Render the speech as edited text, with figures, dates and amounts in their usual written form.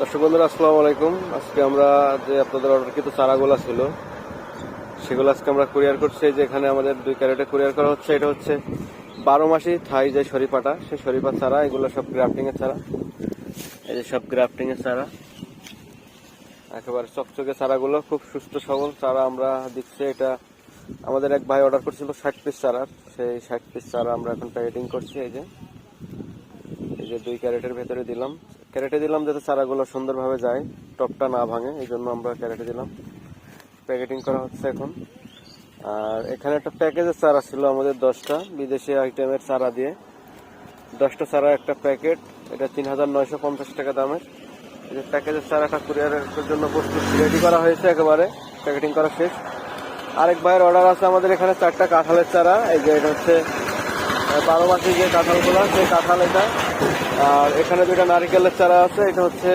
দর্শক বন্ধুরা আসসালামু আলাইকুম। আজকে আমরা যে আপনাদের অর্ডারকৃত চারাগুলো ছিল সেগুলো আজকে আমরা কুরিয়ার করছি। যে এখানে আমাদের 2 ক্যারেটে কুরিয়ার করা হচ্ছে। এটা হচ্ছে 12 মাসি থাই যে শরীফাটা, সেই শরীফার চারা। এগুলো সব গ্রাফটিং এর চারা। এই যে সব গ্রাফটিং এর চারা, একেবারে চকচকে চারাগুলো, খুব সুস্থ সবল চারা আমরা দিচ্ছি। এটা আমাদের এক ভাই অর্ডার করছিল 60 পিস চারার, সেই 60 পিস চারা আমরা এখন প্যাকেটিং করছি। এই যে 2 ক্যারেটের ভেতরে দিলাম, যাতে চারাগুলো সুন্দরভাবে যায়, টপটা না ভাঙে, এই জন্য আমরা ক্যারেটে দিলাম। প্যাকেটিং করা হচ্ছে এখন। আর এখানে একটা প্যাকেজের চারা ছিল আমাদের 10টা বিদেশি আইটেমের চারা দিয়ে, 10টা চারা একটা প্যাকেট। এটা 3950 টাকা দামের। এই যে প্যাকেজের চারাটা কুরিয়ারের জন্য প্রস্তুত রেডি করা হয়েছে, একেবারে প্যাকেটিং করা শেষ। আরেক ভাইয়ের অর্ডার আছে আমাদের এখানে 4টা কাঁঠালের চারা। এই যে এটা হচ্ছে 12 মাসি যে কাঁঠালগুলো, সেই কাঁঠাল এটা। আর এখানে 2টা নারিকেলের চারা আছে। এটা হচ্ছে